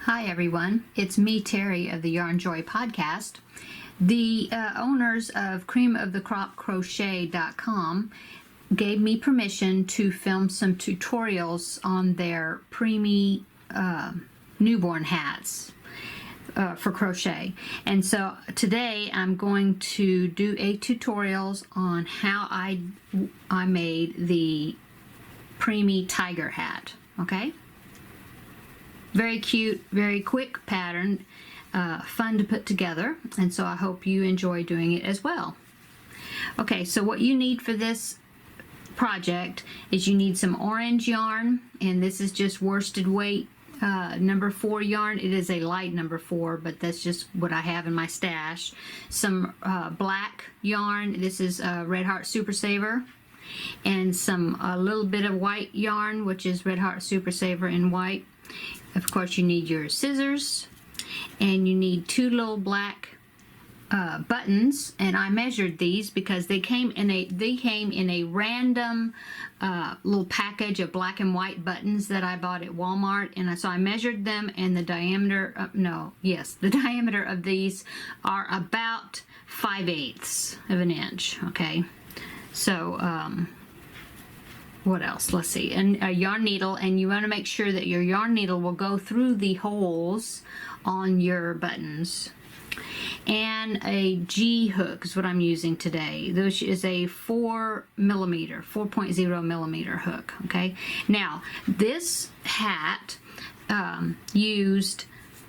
Hi everyone, it's me, Terry of the Yarnjoy podcast. The owners of creamofthecropcrochet.com gave me permission to film some tutorials on their Preemie newborn hats for crochet. And so today I'm going to do a tutorials on how I made the Preemie tiger hat, okay? Very cute, very quick pattern, fun to put together, and so I hope you enjoy doing it as well. Okay, so what you need for this project is you need some orange yarn, and this is just worsted weight number 4 yarn. It is a light number 4, but that's just what I have in my stash. Some black yarn. This is Red Heart Super Saver. And a little bit of white yarn, which is Red Heart Super Saver in white. Of course, you need your scissors, and you need 2 little black buttons. And I measured these because they came in a random little package of black and white buttons that I bought at Walmart. And so I measured them, and the diameter of these are about 5/8 of an inch. Okay, so what else? Let's see. And a yarn needle, and you want to make sure that your yarn needle will go through the holes on your buttons. And a G hook is what I'm using today. This is a 4.0 millimeter hook. Okay. Now this hat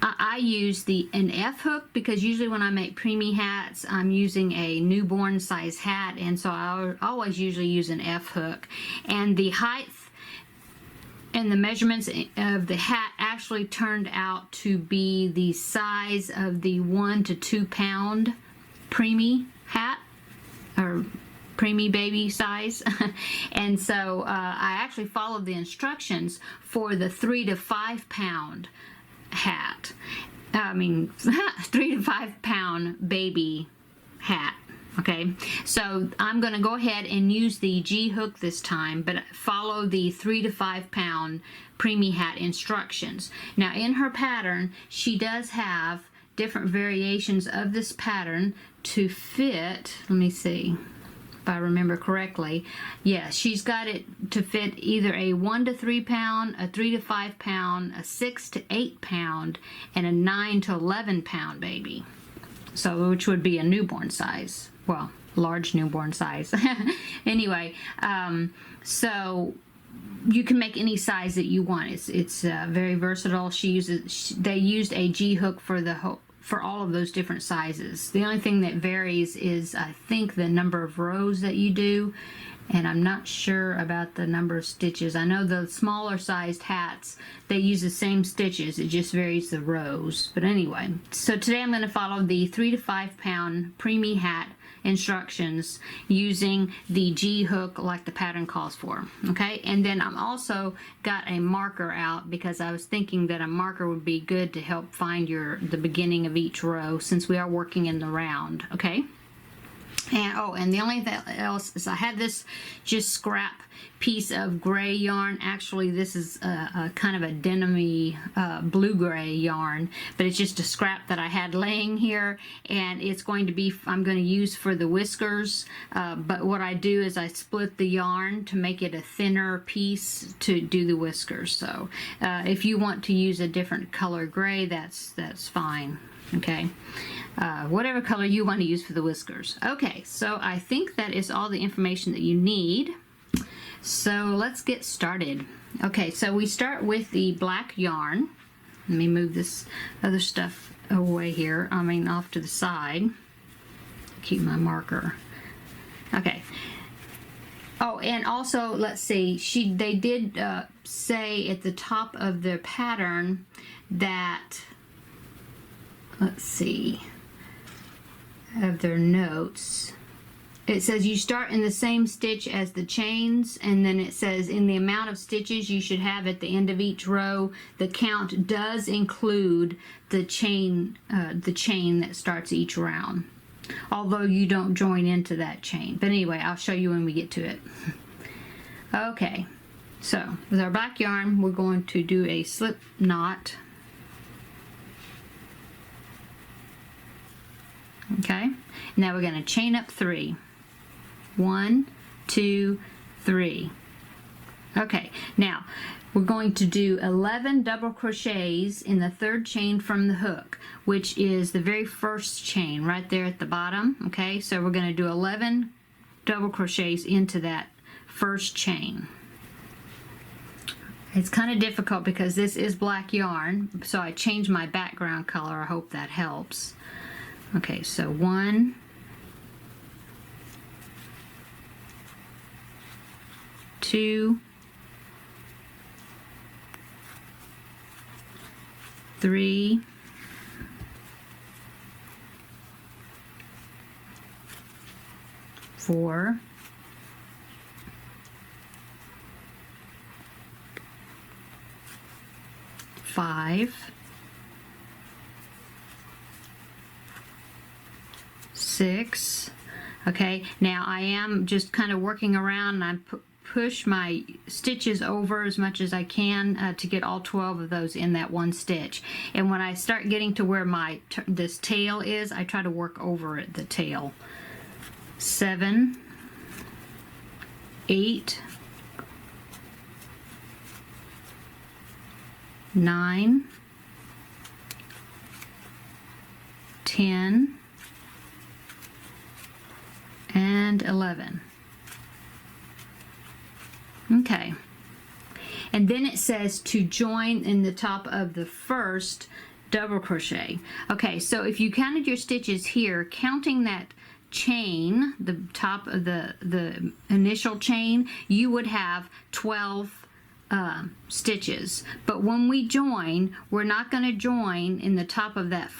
I use an F hook because usually when I make preemie hats, I'm using a newborn size hat, and so I always usually use an F hook. And the height and the measurements of the hat actually turned out to be the size of the 1 to 2 pound preemie hat, or preemie baby size. And so I actually followed the instructions for the 3 to 5 pound hat. 3 to 5 pound baby hat. Okay, so I'm going to go ahead and use the G hook this time, but follow the 3 to 5 pound preemie hat instructions. Now in her pattern, she does have different variations of this pattern to fit. Let me see if I remember correctly. Yes, she's got it to fit either a 1 to 3 pound, a 3 to 5 pound, a 6 to 8 pound, and a 9 to 11 pound baby. So, which would be a newborn size. Well, large newborn size. Anyway, so you can make any size that you want. It's very versatile. They used a G hook for all of those different sizes. The only thing that varies is, I think, the number of rows that you do, and I'm not sure about the number of stitches. I know the smaller sized hats, they use the same stitches, it just varies the rows. But anyway, so today I'm going to follow the 3 to 5 pound preemie hat instructions using the G hook like the pattern calls for. Okay, and then I'm also got a marker out because I was thinking that a marker would be good to help find the beginning of each row, since we are working in the round. Okay, and the only thing else is I had this just scrap piece of gray yarn. Actually, this is a kind of a denim-y blue-gray yarn, but it's just a scrap that I had laying here, and it's going to be, I'm going to use for the whiskers, but what I do is I split the yarn to make it a thinner piece to do the whiskers. So if you want to use a different color gray, that's fine. Okay, whatever color you want to use for the whiskers. Okay, so I think that is all the information that you need. So let's get started. Okay, so we start with the black yarn. Let me move this other stuff away here. Off to the side. Keep my marker. Okay. Oh, and also, let's see, they did say at the top of the pattern that, let's see, of their notes, it says you start in the same stitch as the chains, and then it says in the amount of stitches you should have at the end of each row, the count does include the chain that starts each round, although you don't join into that chain. But anyway, I'll show you when we get to it. Okay, so with our black yarn, we're going to do a slip knot Okay, now we're going to chain up 3. 1, 2, 3. Okay, now we're going to do 11 double crochets in the 3rd chain from the hook, which is the very first chain right there at the bottom. Okay, so we're going to do 11 double crochets into that first chain. It's kind of difficult because this is black yarn, so I changed my background color. I hope that helps. Okay, so 1, 2, 3, 4, 5, 6. Okay, now I am just kind of working around, and I push my stitches over as much as I can to get all 12 of those in that one stitch. And when I start getting to where this tail is, I try to work over it, the tail. 7, 8, 9, 10, and 11. Okay, and then it says to join in the top of the first double crochet. Okay, so if you counted your stitches here, counting that chain, the top of the initial chain, you would have 12 stitches. But when we join, we're not going to join in the top of that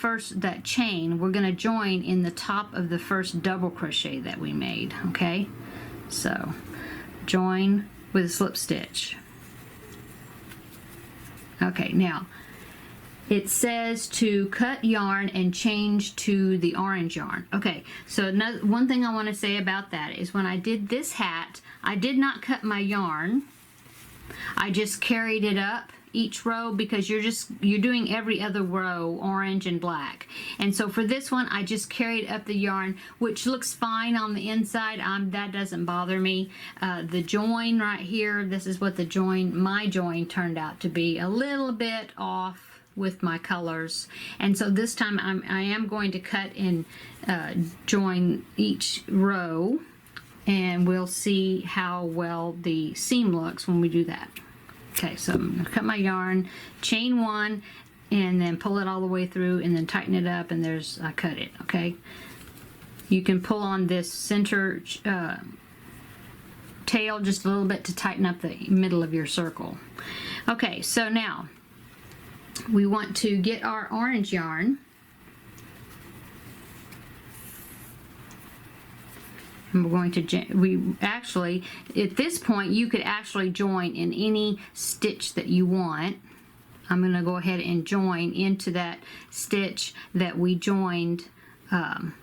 chain. We're going to join in the top of the first double crochet that we made. Okay, so join with a slip stitch. Okay, now it says to cut yarn and change to the orange yarn. Okay, so one thing I want to say about that is when I did this hat, I did not cut my yarn. I just carried it up each row because you're doing every other row orange and black. And so for this one, I just carried up the yarn, which looks fine on the inside. That doesn't bother me. The join right here, this is what my join turned out to be, a little bit off with my colors. And so this time I am going to cut and join each row, and we'll see how well the seam looks when we do that. Okay, so I'm going to cut my yarn, chain 1, and then pull it all the way through, and then tighten it up, and I cut it. Okay, you can pull on this center tail just a little bit to tighten up the middle of your circle. Okay, so now we want to get our orange yarn. And we're going to, at this point, you could actually join in any stitch that you want. I'm going to go ahead and join into that stitch that we joined to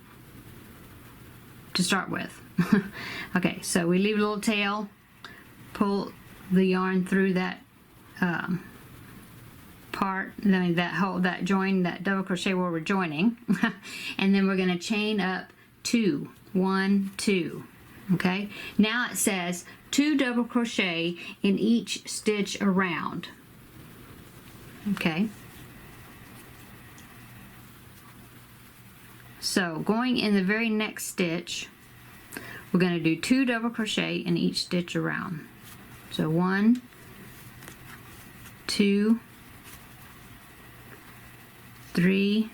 start with. Okay, so we leave a little tail, pull the yarn through that part, that join, that double crochet where we're joining, and then we're going to chain up 2. 1, 2. Okay, now it says 2 double crochet in each stitch around. Okay, so going in the very next stitch, we're going to do 2 double crochet in each stitch around. So 1, 2, 3,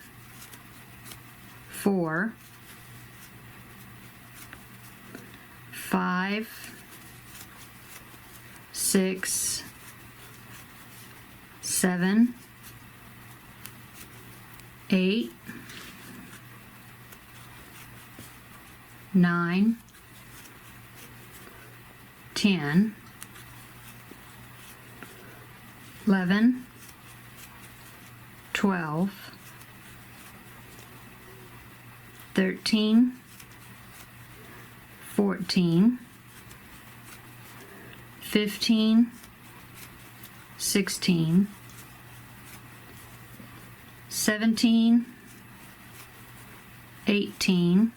4, 5, 6, 7, 8, 9, 10, 11, 12, 13, 14, 15, 16, 17, 18,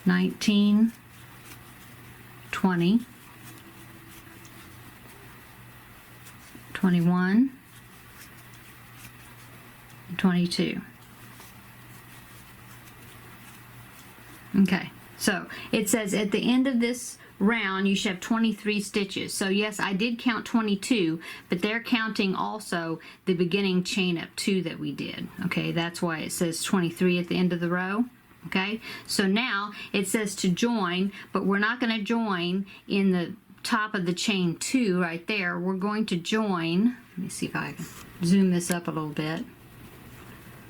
19, 20, 21, 22. Okay, so it says at the end of this round you should have 23 stitches. So yes, I did count 22, but they're counting also the beginning chain up 2 that we did. Okay, that's why it says 23 at the end of the row. Okay, so now it says to join, but we're not going to join in the top of the chain 2 right there. We're going to join, let me see if I can zoom this up a little bit.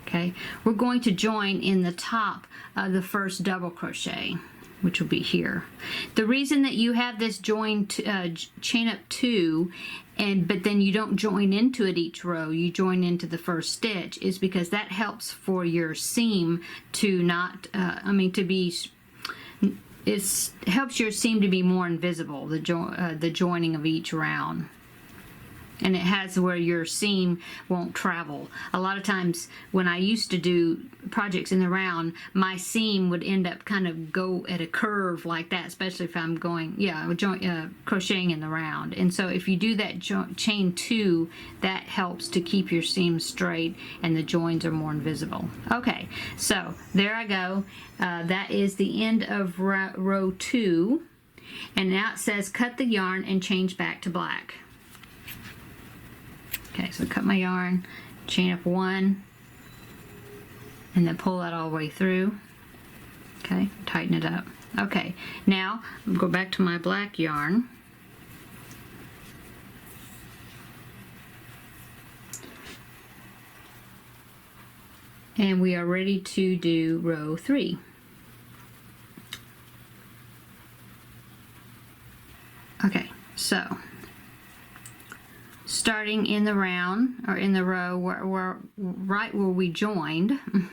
Okay, we're going to join in the top of the first double crochet, which will be here. The reason that you have this join chain up 2, but then you don't join into it each row, you join into the first stitch, is because that helps for your seam to not, it helps your seam to be more invisible, the joining of each round. And it has where your seam won't travel. A lot of times when I used to do projects in the round, my seam would end up kind of go at a curve like that, especially if I'm going, crocheting in the round. And so if you do that chain 2, that helps to keep your seam straight and the joins are more invisible. Okay, so there I go. That is the end of row 2. And now it says cut the yarn and change back to black. Okay, so cut my yarn, chain up 1, and then pull that all the way through. Okay, tighten it up. Okay, now I'll go back to my black yarn. And we are ready to do row 3. Okay, so starting in the round, or in the row right where we joined, I'm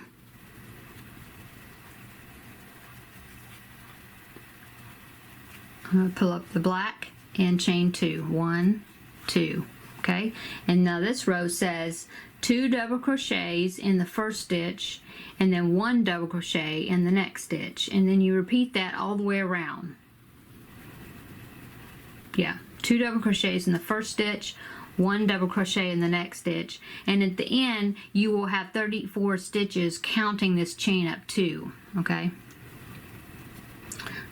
going to pull up the black and chain 2, 1, 2, okay? And now this row says 2 double crochets in the first stitch and then 1 double crochet in the next stitch, and then you repeat that all the way around. Yeah, 2 double crochets in the first stitch, 1 double crochet in the next stitch, and at the end you will have 34 stitches counting this chain up 2. Okay,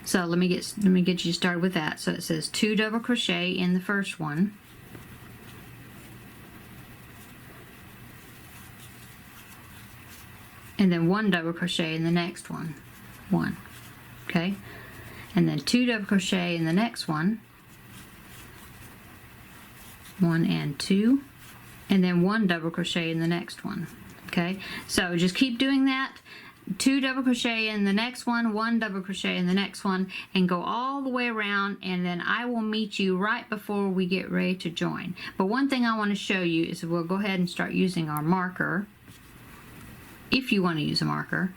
so let me get you started with that. So it says 2 double crochet in the first one, and then 1 double crochet in the next one, 1, okay, and then 2 double crochet in the next one, 1 and 2, and then 1 double crochet in the next one. Okay, so just keep doing that. 2 double crochet in the next one, 1 double crochet in the next one, and go all the way around, and then I will meet you right before we get ready to join. But one thing I want to show you is we'll go ahead and start using our marker, if you want to use a marker.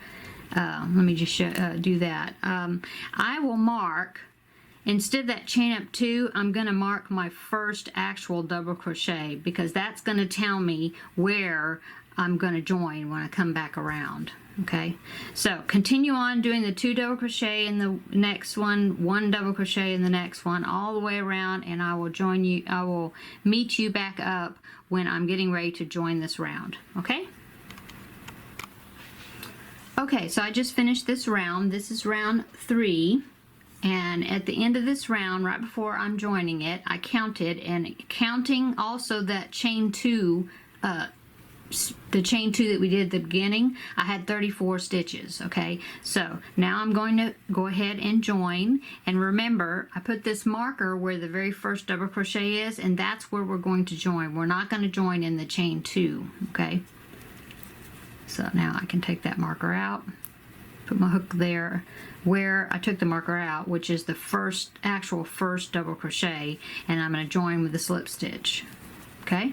Let me just do that. I will mark, instead of that chain up 2, I'm going to mark my first actual double crochet, because that's going to tell me where I'm going to join when I come back around. Okay, so continue on doing the 2 double crochet in the next one, 1 double crochet in the next one, all the way around, and I will join you. I will meet you back up when I'm getting ready to join this round. Okay. Okay, so I just finished this round. This is round 3. And at the end of this round, right before I'm joining it, I counted, and counting also that chain 2, the chain 2 that we did at the beginning, I had 34 stitches, okay? So now I'm going to go ahead and join, and remember, I put this marker where the very first double crochet is, and that's where we're going to join. We're not going to join in the chain 2, okay? So now I can take that marker out, put my hook there where I took the marker out, which is the actual first double crochet, and I'm going to join with the slip stitch. Okay?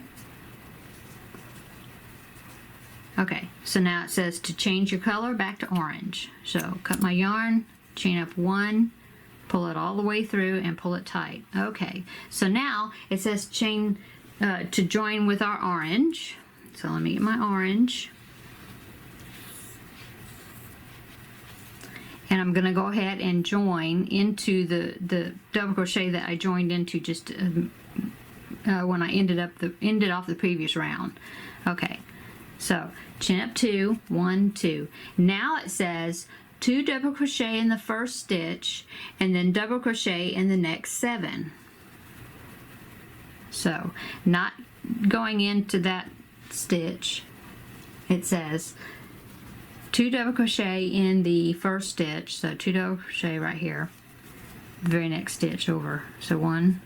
Okay, so now it says to change your color back to orange. So cut my yarn, chain up 1, pull it all the way through, and pull it tight. Okay, so now it says chain to join with our orange. so let me get my orange. And I'm going to go ahead and join into the double crochet that I joined into just when I ended off the previous round. Okay, so chain up 2, 1, 2. Now it says 2 double crochet in the first stitch and then double crochet in the next 7. So not going into that stitch, it says 2 double crochet in the first stitch, so 2 double crochet right here, the very next stitch over, so 1,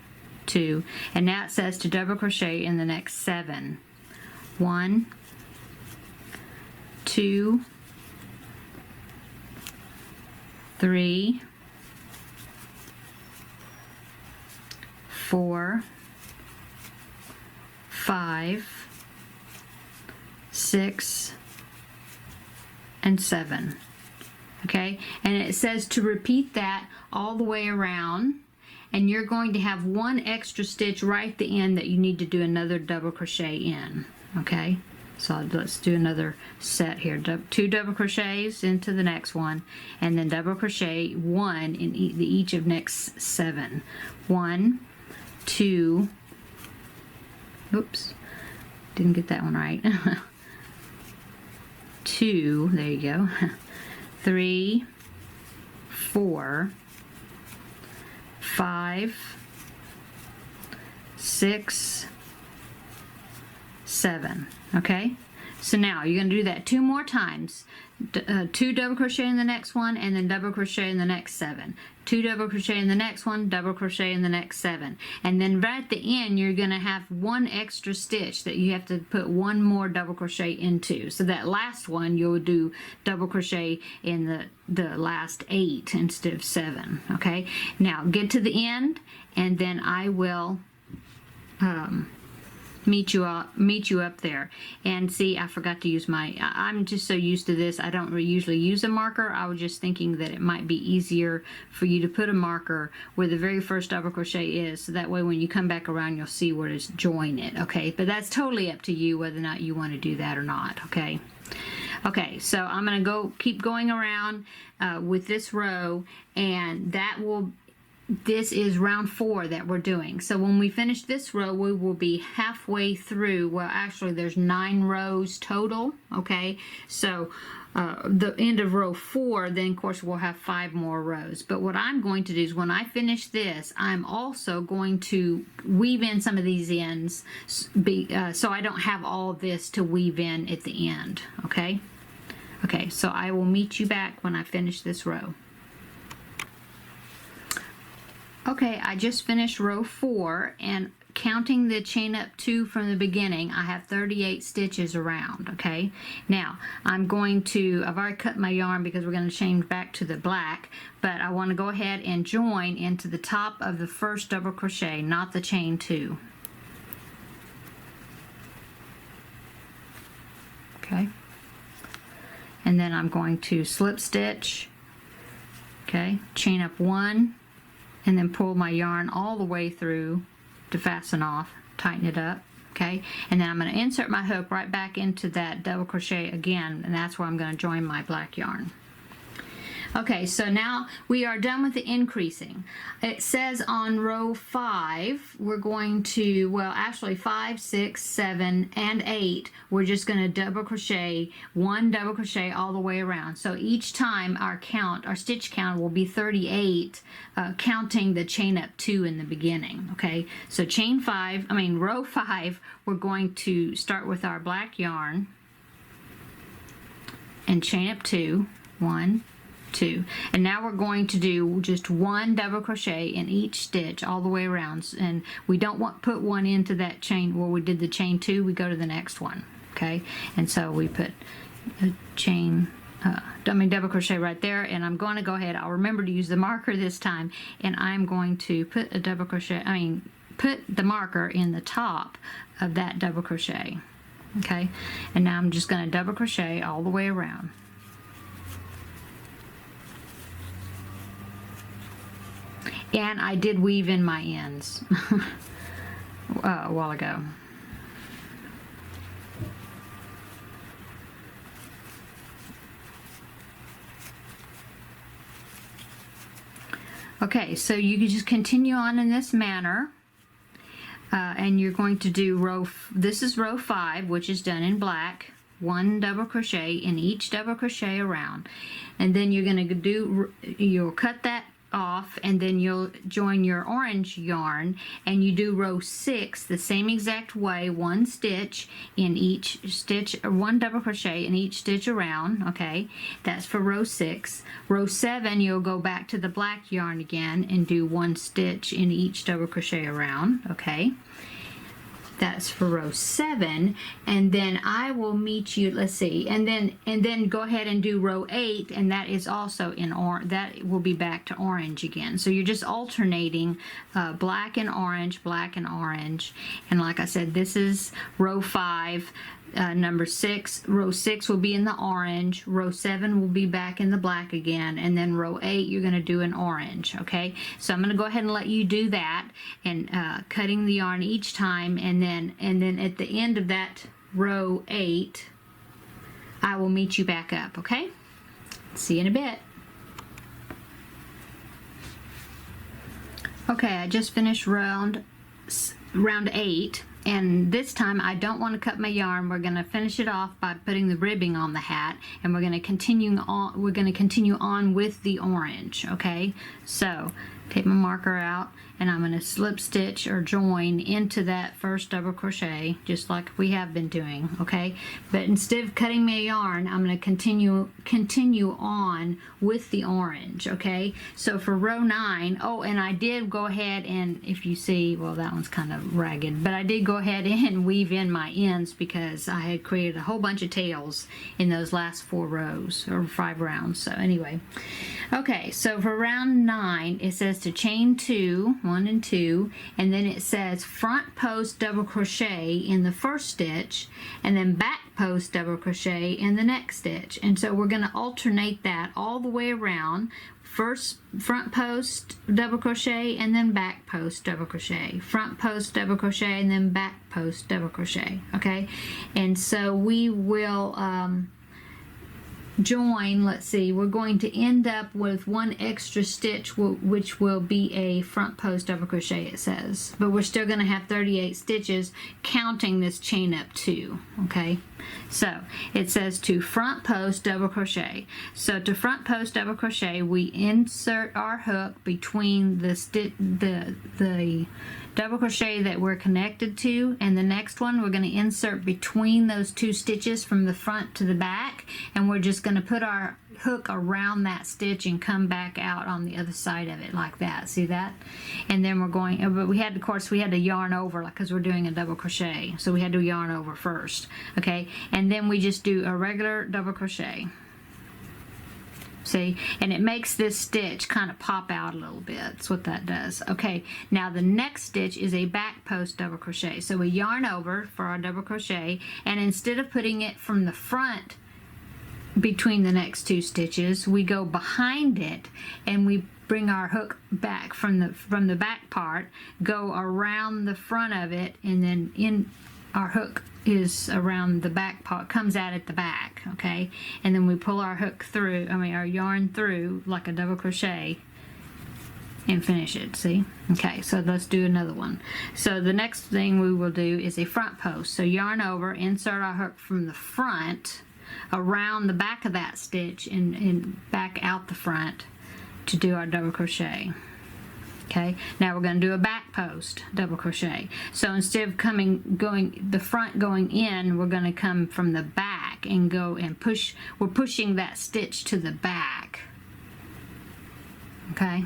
2, and now it says to double crochet in the next 7. 1, 2, 3, 4, 5, 6, and 7. Okay, and it says to repeat that all the way around, and you're going to have 1 extra stitch right at the end that you need to do another double crochet in. Okay, so let's do another set here. 2 double crochets into the next one, and then double crochet 1 in each of next 7. 1, 2, oops, didn't get that one right. 2, there you go. 3, 4, 5, 6, 7. Okay, so now you're going to do that 2 more times. 2 double crochet in the next one, and then double crochet in the next 7. 2 double crochet in the next one, double crochet in the next 7, and then right at the end you're going to have 1 extra stitch that you have to put 1 more double crochet into. So that last one you'll do double crochet in the last 8 instead of 7. Okay, now get to the end, and then I will meet you up there. And see, I forgot to use I'm just so used to this, I don't usually use a marker. I was just thinking that it might be easier for you to put a marker where the very first double crochet is, so that way when you come back around you'll see where to join it. Okay, but that's totally up to you whether or not you want to do that or not. Okay. Okay, so I'm going to keep going around with this row, and this is round 4 that we're doing. So when we finish this row, we will be halfway through. Well, actually there's 9 rows total. Okay, so the end of row 4, then of course we'll have 5 more rows. But what I'm going to do is when I finish this, I'm also going to weave in some of these ends so I don't have all of this to weave in at the end. Okay, okay, so I will meet you back when I finish this row. Okay, I just finished row 4, and counting the chain up 2 from the beginning, I have 38 stitches around. Okay, now I've already cut my yarn because we're going to change back to the black, but I want to go ahead and join into the top of the first double crochet, not the chain 2. Okay, and then I'm going to slip stitch, okay, chain up 1, and then pull my yarn all the way through to fasten off, tighten it up. Okay, and then I'm going to insert my hook right back into that double crochet again, and that's where I'm going to join my black yarn. Okay, so now we are done with the increasing. It says on row 5, we're going to, well, actually 5, 6, 7, and 8, we're just going to double crochet, 1 double crochet all the way around. So each time our stitch count will be 38, counting the chain up 2 in the beginning. Okay, so row 5, we're going to start with our black yarn and chain up 2, 1, 2, and now we're going to do just 1 double crochet in each stitch all the way around, and we don't put 1 into that chain where we did the chain 2, we go to the next one. Okay, and so we put a double crochet right there, and I'm going to go ahead, I'll remember to use the marker this time, and I'm going to put a double crochet, put the marker in the top of that double crochet. Okay, and now I'm just going to double crochet all the way around. And I did weave in my ends a while ago. Okay, so you can just continue on in this manner. And you're going to do this is row 5, which is done in black, 1 double crochet in each double crochet around, and then you're going to you'll cut that off, and then you'll join your orange yarn, and you do row 6 the same exact way, 1 stitch in each stitch, or 1 double crochet in each stitch around. Okay, that's for row 6. Row 7, you'll go back to the black yarn again and do 1 stitch in each double crochet around. Okay, that's for row 7, and then I will meet you, let's see, and then go ahead and do row 8, and that is also in orange. That will be back to orange again. So you're just alternating black and orange, and like I said, this is row 5. Number 6, row 6 will be in the orange, row 7 will be back in the black again, and then row 8 you're going to do an orange. Okay, so I'm going to go ahead and let you do that, and cutting the yarn each time, and then at the end of that row 8 I will meet you back up. Okay, see you in a bit. Okay, I just finished round 8. And this time I don't want to cut my yarn. We're going to finish it off by putting the ribbing on the hat, and we're going to continue on. We're going to continue on with the orange. Okay, so take my marker out, and I'm going to slip stitch or join into that first double crochet, just like we have been doing. Okay, but instead of cutting my yarn, I'm going to continue on with the orange. Okay, so for row 9, oh, and I did go ahead and, if you see, well, that one's kind of ragged, but I did go ahead and weave in my ends because I had created a whole bunch of tails in those last 4 rows or 5 rounds. So anyway, okay, so for round 9 it says to chain 2, 1 and 2, and then it says front post double crochet in the first stitch, and then back post double crochet in the next stitch. And so we're going to alternate that all the way around. First front post double crochet, and then back post double crochet, front post double crochet, and then back post double crochet. Okay, and so we will join, let's see, we're going to end up with 1 extra stitch, which will be a front post double crochet, it says, but we're still going to have 38 stitches counting this chain up 2. Okay, so it says to front post double crochet. So to front post double crochet, we insert our hook between the double crochet that we're connected to, and the next one we're going to insert between those 2 stitches from the front to the back, and we're just going to put our hook around that stitch and come back out on the other side of it like that. See that? And then we're going, but we had, of course, we had to yarn over, like, because we're doing a double crochet, so we had to yarn over first. Okay, and then we just do a regular double crochet. See, and it makes this stitch kind of pop out a little bit. That's what that does. Okay, now the next stitch is a back post double crochet. So we yarn over for our double crochet, and instead of putting it from the front between the next 2 stitches, we go behind it, and we bring our hook back from the back part, go around the front of it, and then in our hook is around the back part, comes out at the back. Okay, and then we pull our hook through, our yarn through like a double crochet and finish it. See? Okay, so let's do another one. So the next thing we will do is a front post. So yarn over, insert our hook from the front around the back of that stitch and back out the front to do our double crochet. Okay, now we're going to do a back post double crochet. So instead of going the front going in, we're going to come from the back and go and push. We're pushing that stitch to the back. Okay,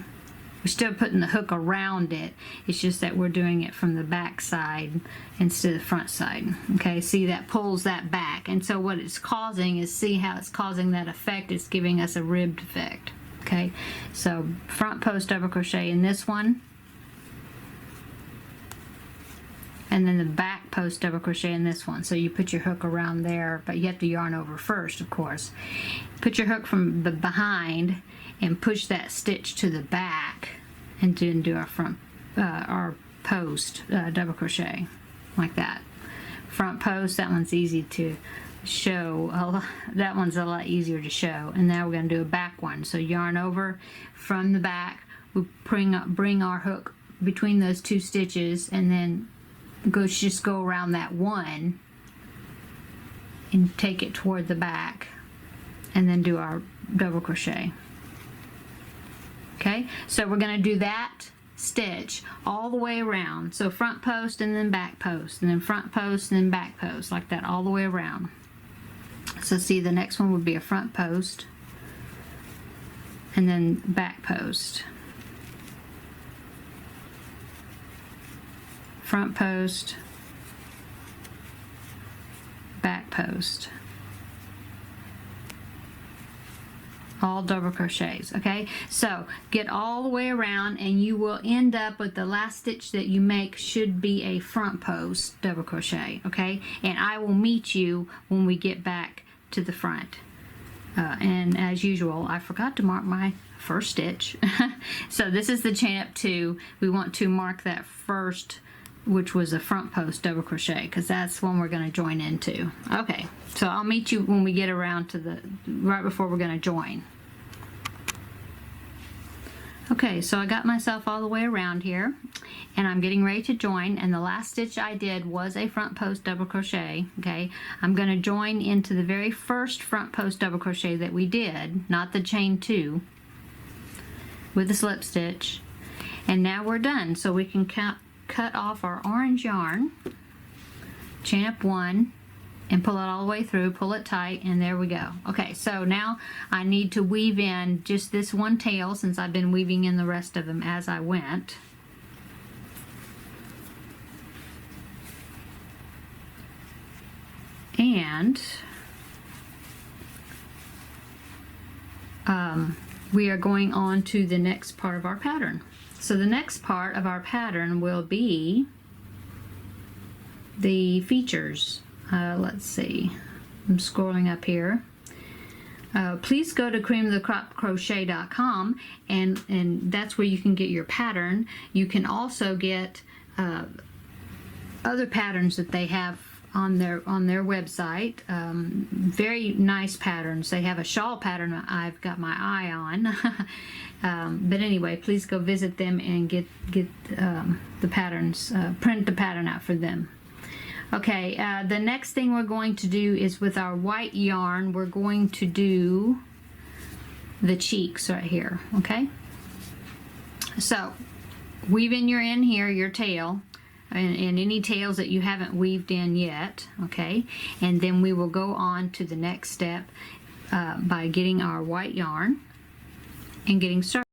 we're still putting the hook around it. It's just that we're doing it from the back side instead of the front side. Okay, see, that pulls that back, and so what it's causing is, see how it's causing that effect? It's giving us a ribbed effect. Okay, so front post double crochet in this one, and then the back post double crochet in this one. So you put your hook around there, but you have to yarn over first, of course. Put your hook from the behind and push that stitch to the back, and then do our front our post double crochet like that. Front post, that one's easy to show. That one's a lot easier to show. And now we're going to do a back one. So yarn over from the back, we bring our hook between those 2 stitches, and then just go around that 1 and take it toward the back, and then do our double crochet. Okay, so we're going to do that stitch all the way around. So front post and then back post, and then front post and then back post, like that all the way around. So see, the next one would be a front post and then back post, front post, back post, all double crochets. Okay, so get all the way around, and you will end up with the last stitch that you make should be a front post double crochet. Okay, and I will meet you when we get back to the front. And as usual, I forgot to mark my first stitch. So this is the chain up 2. We want to mark that first, which was a front post double crochet, because that's one we're going to join into. Okay, so I'll meet you when we get around to the right before we're going to join. Okay, so I got myself all the way around here, and I'm getting ready to join, and the last stitch I did was a front post double crochet. Okay, I'm going to join into the very first front post double crochet that we did, not the chain 2, with a slip stitch, and now we're done. So we can cut off our orange yarn, chain up 1, and pull it all the way through, pull it tight, and there we go. Okay, so now I need to weave in just this one tail, since I've been weaving in the rest of them as I went. And we are going on to the next part of our pattern. So the next part of our pattern will be the features. Let's see, I'm scrolling up here. Please go to creamofthecropcrochet.com, and that's where you can get your pattern. You can also get other patterns that they have on their website. Very nice patterns. They have a shawl pattern I've got my eye on. But anyway, please go visit them and get the patterns, print the pattern out for them. Okay, the next thing we're going to do is with our white yarn, we're going to do the cheeks right here. Okay, so weave in your tail, and any tails that you haven't weaved in yet. Okay, and then we will go on to the next step by getting our white yarn and getting started.